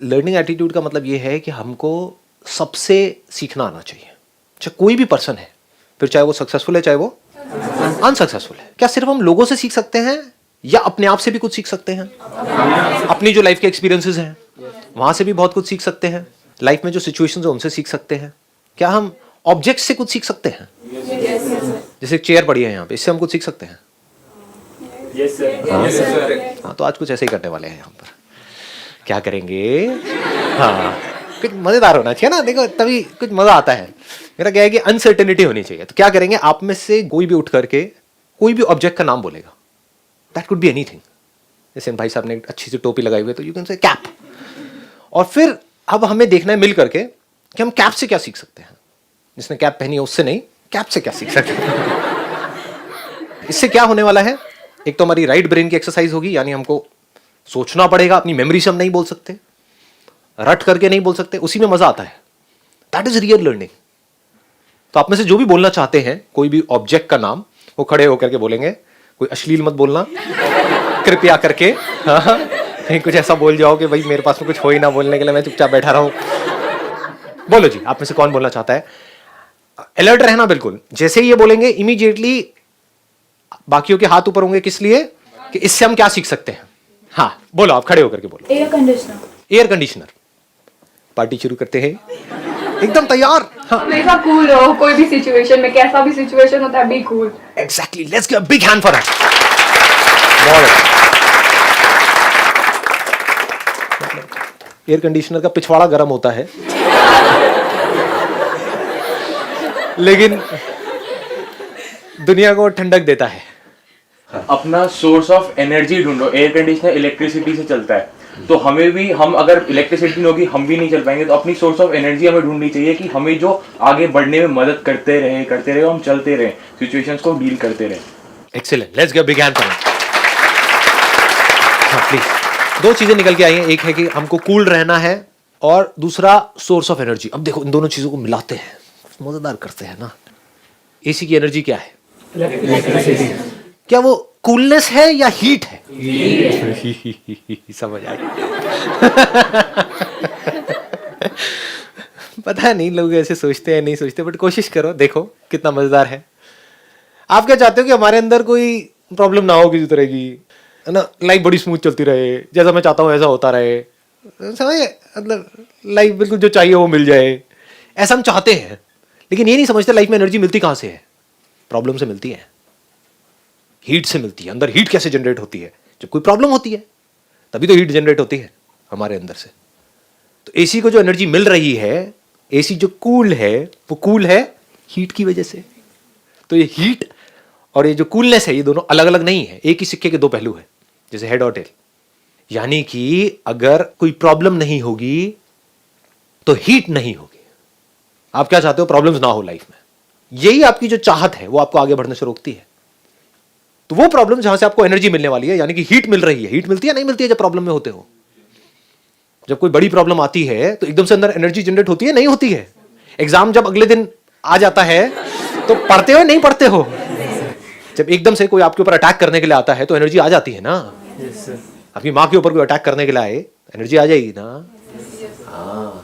Learning attitude का मतलब ये है कि हमको सबसे सीखना आना चाहिए, चाहे कोई भी पर्सन है, फिर चाहे वो सक्सेसफुल है चाहे वो अनसक्सेसफुल है। क्या सिर्फ हम लोगों से सीख सकते हैं या अपने आप से भी कुछ सीख सकते हैं? अपनी जो लाइफ के एक्सपीरियंसेस हैं वहां से भी बहुत कुछ सीख सकते हैं। लाइफ में जो सिचुएशंस है उनसे सीख सकते हैं। क्या हम ऑब्जेक्ट से कुछ सीख सकते हैं? जैसे एक चेयर पड़ी है यहाँ पे, इससे हम कुछ सीख सकते हैं? हाँ, तो आज कुछ ऐसे ही करने वाले हैं यहाँ पर। क्या करेंगे? हाँ, कुछ मजेदार होना चाहिए ना, देखो तभी कुछ मजा आता है। मेरा क्या है कि अनसर्टेनिटी होनी चाहिए। तो क्या करेंगे, आप में से कोई भी उठ करके कोई भी ऑब्जेक्ट का नाम बोलेगा। That could be anything. जैसे भाई साहब ने एक अच्छी सी टोपी लगाई हुई है तो यू कैन से कैप। और फिर अब हमें देखना है मिल करके कि हम कैप से क्या सीख सकते हैं। जिसने कैप पहनी है उससे नहीं, कैप से क्या सीख सकते हैं। इससे क्या होने वाला है, एक तो हमारी राइट ब्रेन की एक्सरसाइज होगी, यानी हमको सोचना पड़ेगा, अपनी मेमोरी से हम नहीं बोल सकते, रट करके नहीं बोल सकते, उसी में मजा आता है। That is real learning. तो आप में से जो भी बोलना चाहते हैं कोई भी ऑब्जेक्ट का नाम, वो खड़े होकर के बोलेंगे। कोई अश्लील मत बोलना कृपया करके। हाँ, कहीं कुछ ऐसा बोल जाओ कि भाई मेरे पास में कुछ हो ही ना बोलने के लिए, मैं चुपचाप बैठा रहूं। बोलो जी, आप में से कौन बोलना चाहता है? अलर्ट रहना बिल्कुल। जैसे ही ये बोलेंगे इमीडिएटली बाकियों के हाथ ऊपर होंगे। किस लिए? कि इससे हम क्या सीख सकते हैं। हाँ बोलो, आप खड़े होकर के बोलो। Air conditioner. Air conditioner. Party शुरू करते हैं, एकदम तैयार। हाँ, हमेशा कूल रहो, कोई भी सिचुएशन में, कैसा भी सिचुएशन होता है, be cool. Exactly, let's give a big hand for that. Air conditioner का पिछवाड़ा गर्म होता है लेकिन दुनिया को ठंडक देता है। अपना सोर्स ऑफ एनर्जी ढूंढो। एयर कंडीशनर इलेक्ट्रिसिटी से चलता है, तो हमें भी, हम अगर इलेक्ट्रिसिटी नहीं होगी हम भी नहीं चल पाएंगे। तो अपनी सोर्स ऑफ एनर्जी हमें ढूंढनी चाहिए कि हमें जो आगे बढ़ने में मदद करते रहे, हम चलते रहे, सिचुएशंस को डील करते रहे। Excellent, let's give big hand for it. हाँ प्लीज। दो चीजें निकल के आई हैं, एक है कि हमको कूल रहना है और दूसरा सोर्स ऑफ एनर्जी। अब देखो इन दोनों चीजों को मिलाते हैं, मजेदार करते हैं ना। एसी की एनर्जी क्या है? क्या वो कूलनेस है या हीट है? समझ आ गया। पता नहीं लोग ऐसे सोचते हैं नहीं सोचते, बट कोशिश करो, देखो कितना मजेदार है। आप क्या चाहते हो कि हमारे अंदर कोई प्रॉब्लम ना हो किसी तरह की, है ना? लाइफ बड़ी स्मूथ चलती रहे, जैसा मैं चाहता हूँ ऐसा होता रहे, समझे? मतलब लाइफ बिल्कुल जो चाहिए वो मिल जाए, ऐसा हम चाहते हैं। लेकिन ये नहीं समझते लाइफ में एनर्जी मिलती कहाँ से है। प्रॉब्लम से मिलती है, हीट से मिलती है। अंदर हीट कैसे जनरेट होती है? जब कोई प्रॉब्लम होती है तभी तो हीट जनरेट होती है हमारे अंदर से। तो एसी को जो एनर्जी मिल रही है, एसी जो कूल है, वो कूल है हीट की वजह से। तो ये हीट और ये जो कूलनेस है, ये दोनों अलग अलग नहीं है, एक ही सिक्के के दो पहलू है, जैसे हेड और टेल। यानी कि अगर कोई प्रॉब्लम नहीं होगी तो हीट नहीं होगी। आप क्या चाहते हो? प्रॉब्लम्स ना हो लाइफ में। यही आपकी जो चाहत है वो आपको आगे बढ़ने से रोकती है। तो वो प्रॉब्लम जहां से आपको एनर्जी मिलने वाली है, यानी कि हीट मिल रही है। हीट मिलती है नहीं मिलती है जब प्रॉब्लम में होते हो? जब कोई बड़ी प्रॉब्लम आती है तो एकदम से अंदर एनर्जी जनरेट होती है नहीं होती है? एग्जाम जब अगले दिन आ जाता है तो पढ़ते हो नहीं पढ़ते हो? जब एकदम से कोई आपके ऊपर अटैक करने के लिए आता है तो एनर्जी आ जाती है ना। आपकी माँ के ऊपर कोई अटैक करने के लिए आए, एनर्जी आ जाएगी ना। हाँ,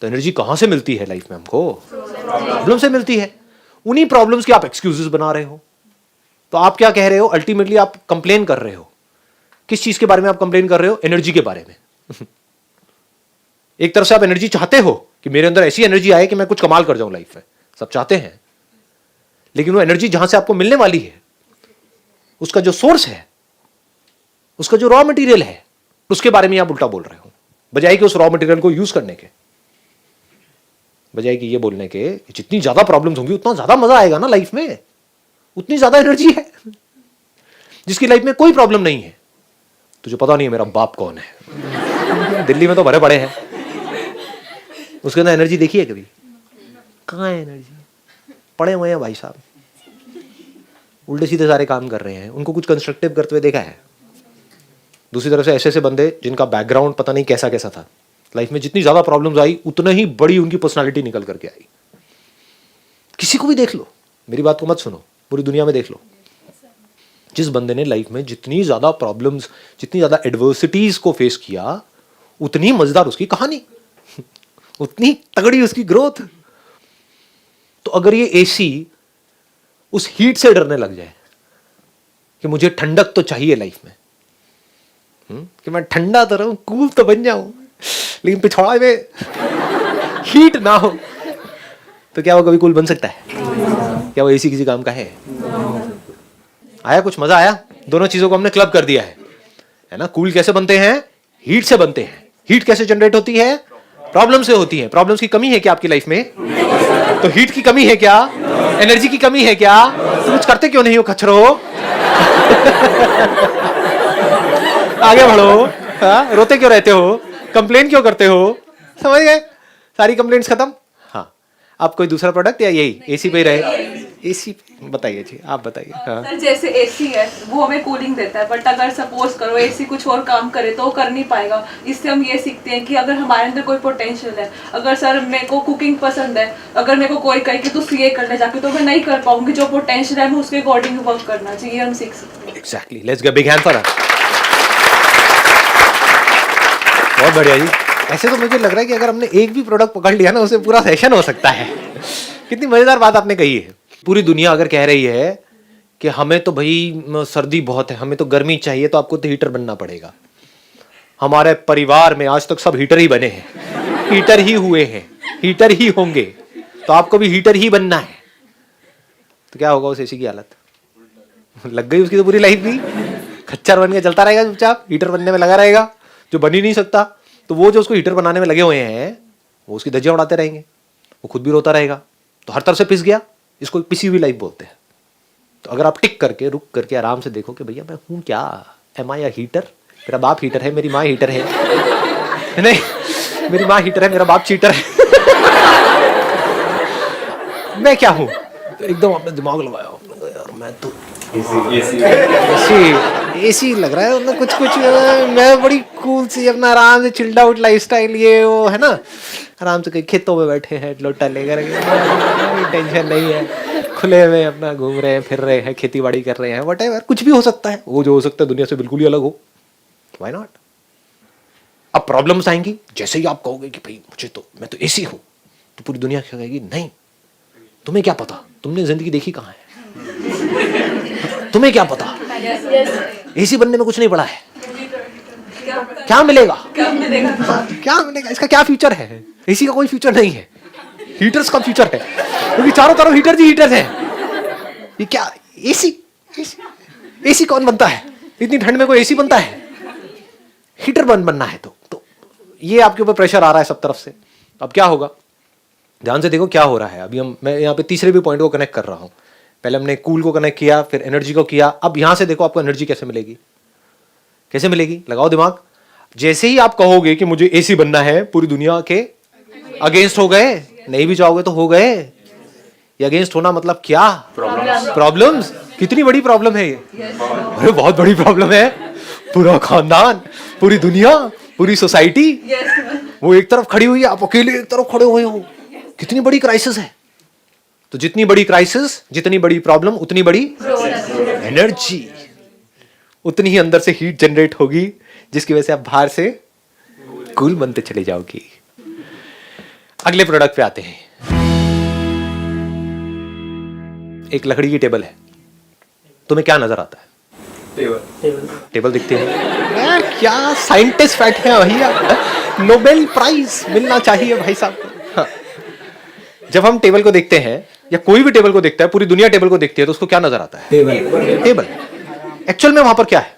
तो एनर्जी कहां से मिलती है लाइफ में? हमको प्रॉब्लम से मिलती है। उन्हीं प्रॉब्लम्स के आप एक्सक्यूजेस बना रहे हो। तो आप क्या कह रहे हो? अल्टीमेटली आप कंप्लेन कर रहे हो। किस चीज के बारे में आप कंप्लेन कर रहे हो? एनर्जी के बारे में। एक तरफ से आप एनर्जी चाहते हो कि मेरे अंदर ऐसी एनर्जी आए कि मैं कुछ कमाल कर जाऊं लाइफ में, सब चाहते हैं। लेकिन वो एनर्जी जहां से आपको मिलने वाली है, उसका जो सोर्स है, उसका जो रॉ मटेरियल है, उसके बारे में आप उल्टा बोल रहे हो। बजाय कि उस रॉ मटेरियल को यूज करने के, बजाय कि ये बोलने के जितनी ज्यादा प्रॉब्लम्स होंगी उतना ज्यादा मजा आएगा ना लाइफ में, उतनी ज्यादा एनर्जी है। जिसकी लाइफ में कोई प्रॉब्लम नहीं है, तुझे पता नहीं है मेरा बाप कौन है, दिल्ली में तो भरे पड़े हैं, उसके अंदर एनर्जी देखी है कभी? कहाँ है एनर्जी? पड़े हुए हैं भाई साहब, उल्टे सीधे सारे काम कर रहे हैं। उनको कुछ कंस्ट्रक्टिव करते हुए देखा है? दूसरी तरफ से ऐसे ऐसे बंदे जिनका बैकग्राउंड पता नहीं कैसा कैसा था, लाइफ में जितनी ज्यादा प्रॉब्लम्स आई उतना ही बड़ी उनकी पर्सनालिटी निकल करके आई। किसी को भी देख लो, मेरी बात को मत सुनो, पूरी दुनिया में देख लो, जिस बंदे ने लाइफ में जितनी ज्यादा प्रॉब्लम्स, जितनी ज्यादा एडवर्सिटीज को फेस किया, उतनी मजेदार उसकी कहानी, उतनी तगड़ी उसकी ग्रोथ। तो अगर ये एसी उस हीट से डरने लग जाए कि मुझे ठंडक तो चाहिए लाइफ में, कि मैं ठंडा तो रहूं, कूल तो बन जाऊं, लेकिन पिछवाड़े में हीट ना हो, तो क्या वो कभी कूल बन सकता है? क्या वो एसी किसी काम का है? आया कुछ मजा आया? दोनों चीजों को हमने क्लब कर दिया है ना। कूल कैसे बनते हैं? हीट से बनते हैं। हीट कैसे जनरेट होती है? प्रॉब्लम से होती है। प्रॉब्लम्स की कमी है क्या आपकी लाइफ में? तो हीट की कमी है क्या? एनर्जी की कमी है क्या? तो कुछ करते क्यों नहीं हो खच्चरो? आगे बढ़ो। हाँ, रोते क्यों रहते हो? कंप्लेन क्यों करते हो? समझ गए? सारी कंप्लेंट्स खत्म। हाँ, आप कोई दूसरा प्रोडक्ट या यही एसी पे ही रहे? एसी बताइए जी, आप बताइए। हाँ। सर जैसे एसी है वो हमें कूलिंग देता है, बट अगर सपोज करो एसी कुछ और काम करे तो वो कर नहीं पाएगा। इससे हम ये सीखते हैं कि अगर हमारे अंदर कोई पोटेंशियल है, अगर सर मेरे को कुकिंग पसंद है, अगर मेरे को कोई कहे कि तू सीए कर ले जाके, तो मैं नहीं कर पाऊंगी। जो पोटेंशियल है हमें उसके अकॉर्डिंग वर्क करना चाहिए, हम सीख सकते हैं। Exactly, let's give big hand for her. बहुत बढ़िया जी। ऐसे तो मुझे लग रहा है कि अगर हमने एक भी प्रोडक्ट पकड़ लिया ना, उससे पूरा सेशन हो सकता है। कितनी मजेदार बात आपने कही है। पूरी दुनिया अगर कह रही है कि हमें तो भाई सर्दी बहुत है, हमें तो गर्मी चाहिए, तो आपको तो हीटर बनना पड़ेगा। हमारे परिवार में आज तक सब हीटर ही बने हैं, हीटर ही हुए हैं, हीटर ही होंगे, तो आपको भी हीटर ही बनना है। तो क्या होगा उस एसी की हालत? लग गई उसकी तो पूरी लाइफ भी, खच्चर बन के चलता रहेगा चुपचाप, हीटर बनने में लगा रहेगा। जो बन ही नहीं सकता, तो वो जो उसको हीटर बनाने में लगे हुए हैं, वो उसकी धज्जियां उड़ाते रहेंगे, वो खुद भी रोता रहेगा। तो हर तरफ से पिस गया, इसको पिसी हुई लाइफ बोलते हैं। तो अगर आप टिक करके, रुक करके आराम से देखो कि भैया मैं हूं क्या? Am I a heater? मेरा बाप हीटर है, मेरी माँ हीटर है। नहीं, मेरी माँ हीटर है, मेरा बाप चीटर है। मैं क्या हूं? तो एकदम आपने दिमाग लगाया, यार मैं तो एसी लग रहा है, मतलब कुछ कुछ मैं बड़ी कूल सी अपना आराम से चिल्ड आउट लाइफस्टाइल, ये वो है ना, आराम से कहीं खेतों में बैठे हैं लोटा लेकर, कोई टेंशन नहीं है, खुले में अपना घूम रहे हैं, फिर रहे हैं, खेती बाड़ी कर रहे हैं, व्हाटएवर, कुछ भी हो सकता है। वो जो हो सकता है दुनिया से बिल्कुल ही अलग हो, व्हाई नॉट? अब प्रॉब्लम्स आएंगी, जैसे ही आप कहोगे कि भाई मुझे तो, मैं तो एसी हूं, तो पूरी दुनिया क्या कहेगी? नहीं, तुम्हें क्या पता, तुमने जिंदगी देखी कहाँ है, तुम्हें क्या पता, एसी बनने में कुछ नहीं पड़ा है, क्या मिलेगा, क्या मिलेगा, इसका क्या फ्यूचर है? एसी का कोई फ्यूचर नहीं है, हीटर्स का फ्यूचर है, क्योंकि चारों तरफ हीटर ही हीटर है। ये क्या एसी? एसी कौन बनता है? इतनी ठंड में कोई एसी बनता है? हीटर बनना है तो ये आपके ऊपर प्रेशर आ रहा है सब तरफ से। अब क्या होगा, ध्यान से देखो क्या हो रहा है। अभी मैं यहाँ पे तीसरे भी पॉइंट को कनेक्ट कर रहा हूँ। पहले हमने कूल को कनेक्ट किया, फिर एनर्जी को किया। अब यहां से देखो आपको एनर्जी कैसे मिलेगी, कैसे मिलेगी, लगाओ दिमाग। जैसे ही आप कहोगे कि मुझे एसी बनना है, पूरी दुनिया के अगेंस्ट हो गए, नहीं भी चाहोगे तो हो गए। ये अगेंस्ट होना मतलब क्या? प्रॉब्लम्स। कितनी बड़ी प्रॉब्लम है ये? अरे बहुत बड़ी प्रॉब्लम है। पूरा खानदान, पूरी दुनिया, पूरी सोसाइटी वो एक तरफ खड़ी हुई है, आप अकेले एक तरफ खड़े हुए हो। कितनी बड़ी क्राइसिस है। तो जितनी बड़ी क्राइसिस, जितनी बड़ी प्रॉब्लम, उतनी बड़ी एनर्जी, उतनी ही अंदर से हीट जनरेट होगी, जिसकी वजह से आप बाहर से कूल बनते चले जाओगे। अगले प्रोडक्ट पे आते हैं। एक लकड़ी की टेबल है, तुम्हें क्या नजर आता है? टेबल दिखती है। क्या साइंटिस्ट बैठे हैं भैया, नोबेल प्राइज मिलना चाहिए भाई साहब को। हाँ। जब हम टेबल को देखते हैं, या कोई भी टेबल को देखता है, पूरी दुनिया टेबल को देखती है, तो उसको क्या नजर आता है? टेबल। एक्चुअल में वहां पर क्या है?